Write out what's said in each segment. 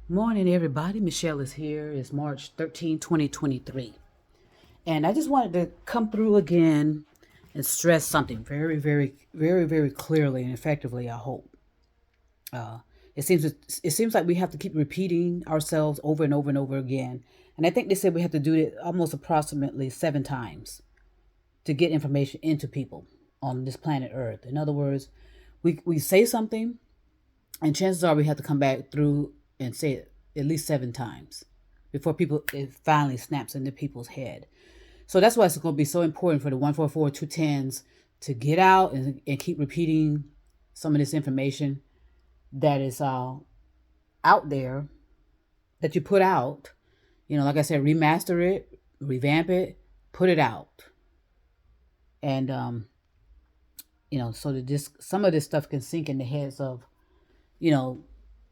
Morning, everybody. Michelle is here. It's March 13, 2023. And I just wanted to come through again and stress something very, very, very, very clearly and effectively, I hope. Uh, it seems like we have to keep repeating ourselves over and over and over again. And I think they said we have to do it almost approximately 7 times to get information into people on this planet Earth. In other words, we say something, and chances are we have to come back through and say it at least 7 times before people it finally snaps into people's head. So that's why it's going to be so important for the 144 210s to get out and keep repeating some of this information that is out there that you put out. Like I said, remaster it, revamp it, put it out. And, so that some of this stuff can sink in the heads of, you know,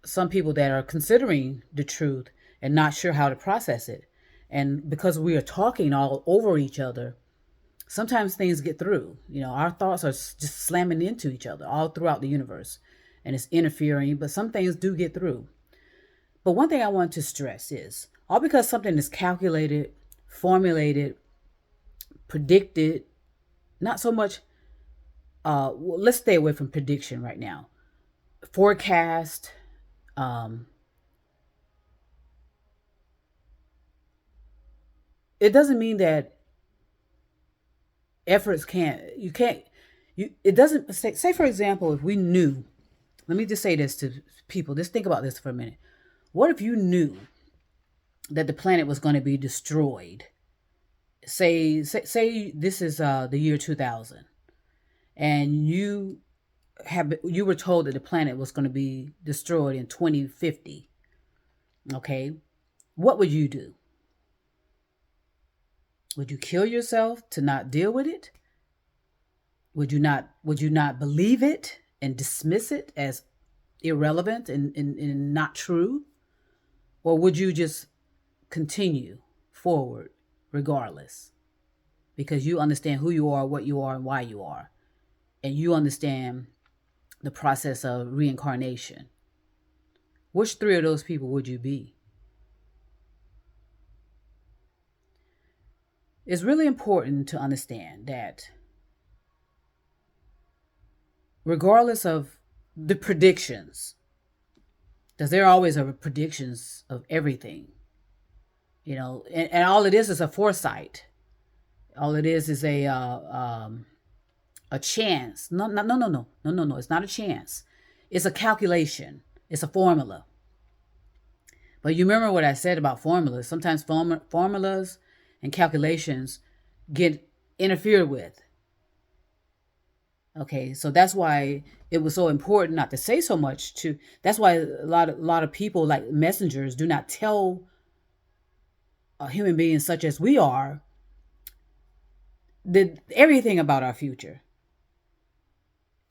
some people that are considering the truth and not sure how to process it. And because we are talking all over each other, sometimes things get through. Our thoughts are just slamming into each other all throughout the universe, and it's interfering, but some things do get through. But one thing I want to stress is all because something is calculated, formulated, predicted, not so much, let's stay away from prediction right now. Forecast, it doesn't mean that efforts it doesn't say for example, if we knew, let me just say this to people, just think about this for a minute. What if you knew that the planet was going to be destroyed? Say this is the year 2000, and you were told that the planet was going to be destroyed in 2050. Okay, what would you do? Would you kill yourself to not deal with it? Would you not believe it and dismiss it as irrelevant and not true? Or would you just continue forward regardless? Because you understand who you are, what you are, and why you are. And you understand the process of reincarnation. Which three of those people would you be? It's really important to understand that regardless of the predictions, because there always are predictions of everything, and all it is a foresight. All it is a chance. No, no, no, no, no, no, no, no. It's not a chance. It's a calculation. It's a formula. But you remember what I said about formulas. Sometimes formulas and calculations get interfered with. Okay, so that's why it was so important not to say so much to. That's why a lot of people, like messengers, do not tell human beings such as we are everything about our future,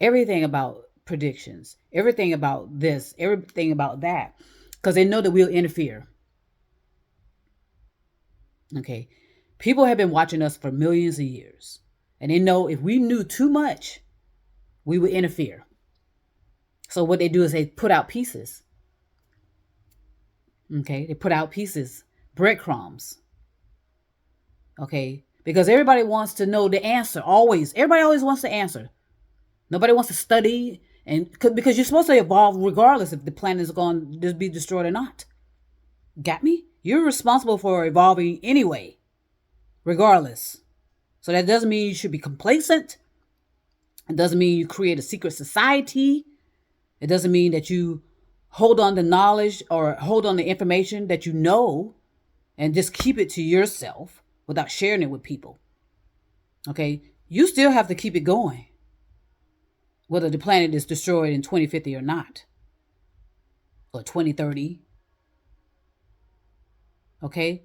everything about predictions, everything about this, everything about that, because they know that we'll interfere. Okay, people have been watching us for millions of years, and they know if we knew too much, we would interfere. So what they do is they put out pieces. Okay, they put out pieces, breadcrumbs. Okay, because everybody wants to know the answer. Everybody always wants the answer. Nobody wants to study, and because you're supposed to evolve regardless if the planet is going to be destroyed or not. Got me? You're responsible for evolving anyway, regardless. So that doesn't mean you should be complacent. It doesn't mean you create a secret society. It doesn't mean that you hold on to knowledge or hold on to information that you know and just keep it to yourself without sharing it with people. Okay? You still have to keep it going, whether the planet is destroyed in 2050 or not, or 2030. Okay?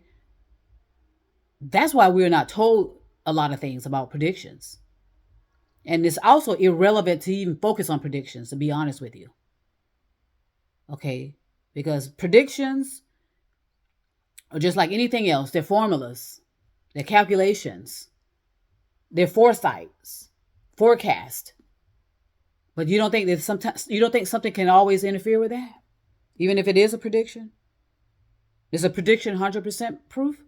That's why we're not told a lot of things about predictions. And it's also irrelevant to even focus on predictions, to be honest with you. Okay? Because predictions are just like anything else. They're formulas, they're calculations, they're foresights, forecast. But you don't think something can always interfere with that, even if it is a prediction? Is a prediction 100% proof?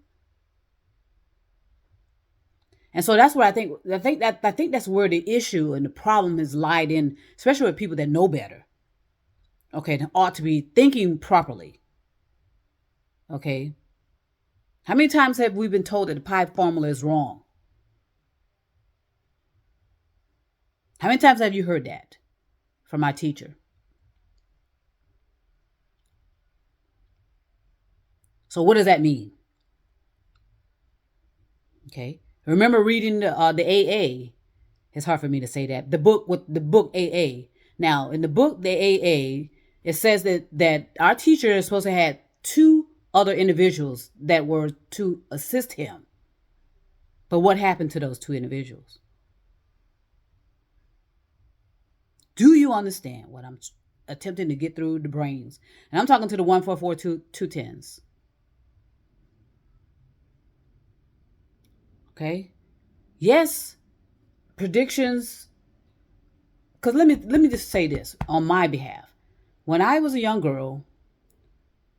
And so that's what I think that's where the issue and the problem is lied in, especially with people that know better. Okay, and ought to be thinking properly. Okay. How many times have we been told that the pi formula is wrong? How many times have you heard that from my teacher? So what does that mean? Okay. Remember reading the AA. It's hard for me to say that. The book AA. Now, in the book, the AA, it says that our teacher is supposed to have two other individuals that were to assist him. But what happened to those two individuals? Do you understand what I'm attempting to get through the brains? And I'm talking to the 144-210s. Okay? Yes, predictions. Because let me just say this on my behalf. When I was a young girl,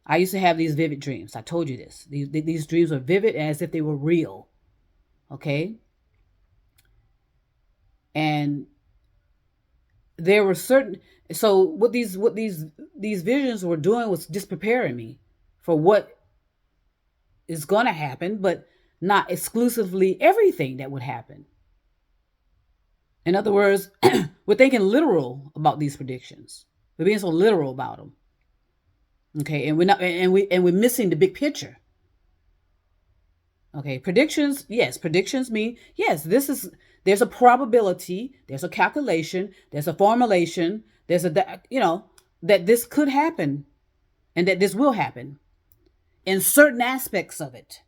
I used to have these vivid dreams. I told you this. These dreams were vivid as if they were real. Okay? And there were certain, so what these visions were doing was just preparing me for what is going to happen, but not exclusively everything that would happen. In other words, we're thinking literal about these predictions. We're being so literal about them. Okay, and we're missing the big picture. Okay, predictions, yes, predictions mean, yes, there's a probability, there's a calculation, there's a formulation, there's that this could happen and that this will happen in certain aspects of it.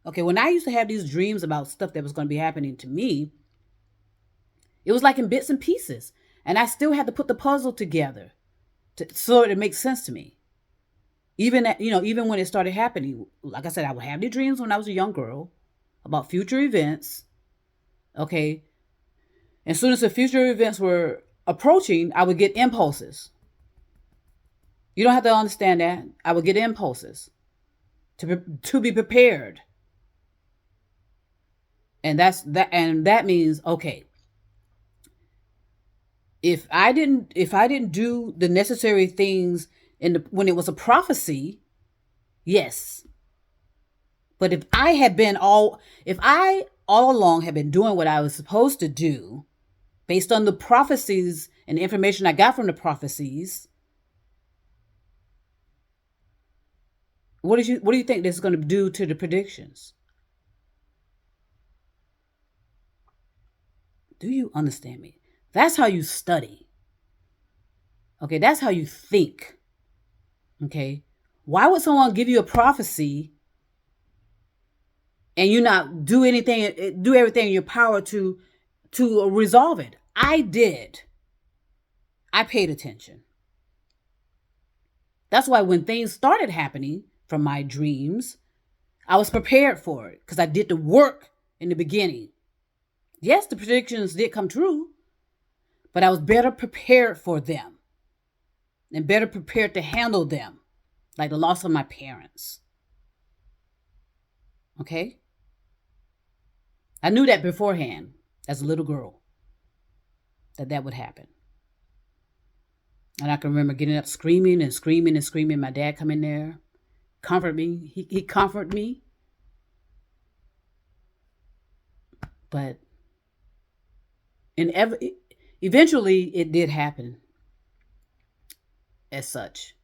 Okay, when I used to have these dreams about stuff that was going to be happening to me, it was like in bits and pieces. And I still had to put the puzzle together so it makes sense to me. Even when it started happening, like I said, I would have the dreams when I was a young girl about future events. Okay. As soon as the future events were approaching, I would get impulses. You don't have to understand that. I would get impulses to be prepared. And that means, okay, if I didn't do the necessary things when it was a prophecy, yes. But if I all along had been doing what I was supposed to do, based on the prophecies and the information I got from the prophecies, what do you think this is going to do to the predictions? Do you understand me? That's how you study. Okay, that's how you think. Okay, why would someone give you a prophecy and you not do everything in your power to resolve it? I did. I paid attention. That's why when things started happening from my dreams, I was prepared for it because I did the work in the beginning. Yes, the predictions did come true, but I was better prepared for them and better prepared to handle them, like the loss of my parents. Okay? I knew that beforehand as a little girl, that would happen. And I can remember getting up screaming and screaming and screaming. My dad come in there, comfort me. He comforted me. But eventually it did happen as such.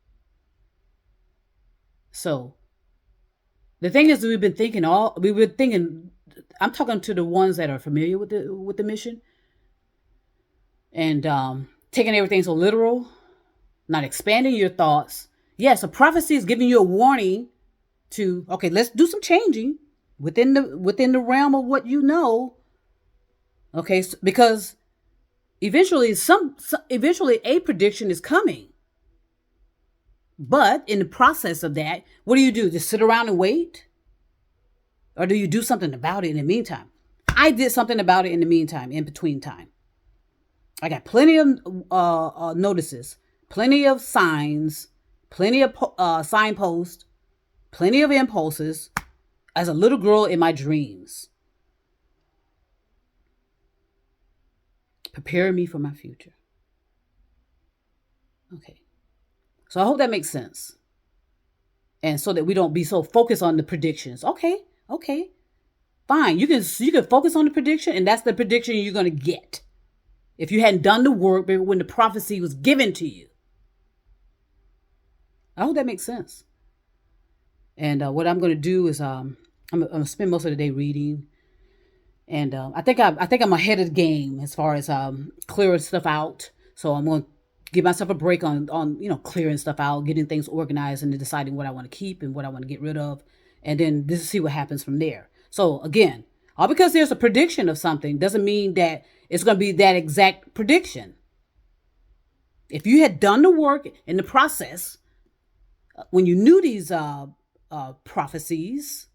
So the thing is, we've been thinking, I'm talking to the ones that are familiar with the mission and taking everything so literal, not expanding your thoughts. Yes, a prophecy is giving you a warning to, okay, let's do some changing within the realm of what you know. Okay, so, because eventually a prediction is coming. But in the process of that, what do you do? Just sit around and wait? Or do you do something about it in the meantime? I did something about it in the meantime, in between time. I got plenty of notices, plenty of signs, plenty of signposts plenty of impulses as a little girl in my dreams, preparing me for my future. Okay. So I hope that makes sense. And so that we don't be so focused on the predictions. Okay. Fine. You can focus on the prediction, and that's the prediction you're going to get. If you hadn't done the work when the prophecy was given to you. I hope that makes sense. And what I'm going to do is I'm going to spend most of the day reading. And I think I'm ahead of the game as far as clearing stuff out. So I'm going to give myself a break on clearing stuff out, getting things organized, and deciding what I want to keep and what I want to get rid of, and then this see what happens from there. So again, all because there's a prediction of something doesn't mean that it's going to be that exact prediction. If you had done the work in the process when you knew these prophecies,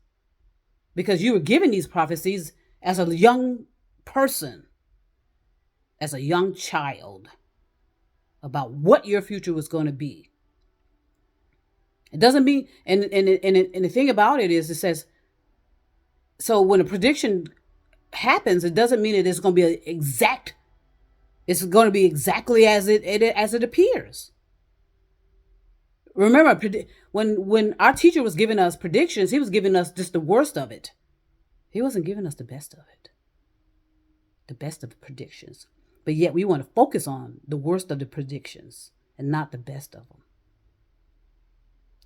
because you were given these prophecies as a young person, as a young child, about what your future was going to be. It doesn't mean, and the thing about it is, it says, so when a prediction happens, it doesn't mean that it's going to be exact. It's going to be exactly as it appears. Remember, when our teacher was giving us predictions, he was giving us just the worst of it. He wasn't giving us the best of it. The best of the predictions. But yet we want to focus on the worst of the predictions and not the best of them.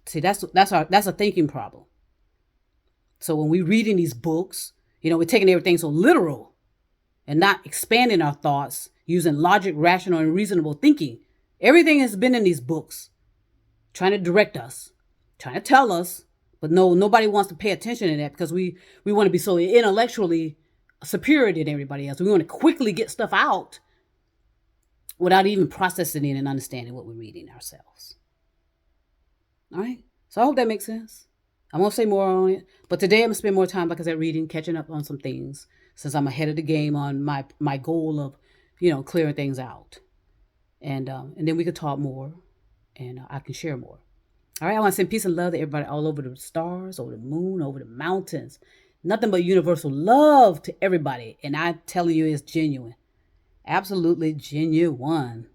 See, that's a thinking problem. So when we're reading these books, we're taking everything so literal and not expanding our thoughts using logic, rational, and reasonable thinking. Everything has been in these books, trying to direct us, trying to tell us, but nobody wants to pay attention to that because we want to be so intellectually superior than everybody else. We want to quickly get stuff out without even processing it and understanding what we're reading ourselves. All right? So I hope that makes sense. I'm going to say more on it. But today I'm going to spend more time, like I said, reading, catching up on some things, since I'm ahead of the game on my goal of, clearing things out. And then we could talk more, and I can share more. All right? I want to send peace and love to everybody all over the stars, over the moon, over the mountains. Nothing but universal love to everybody. And I'm telling you, it's genuine. Absolutely genuine.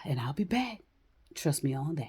And I'll be back. Trust me on that.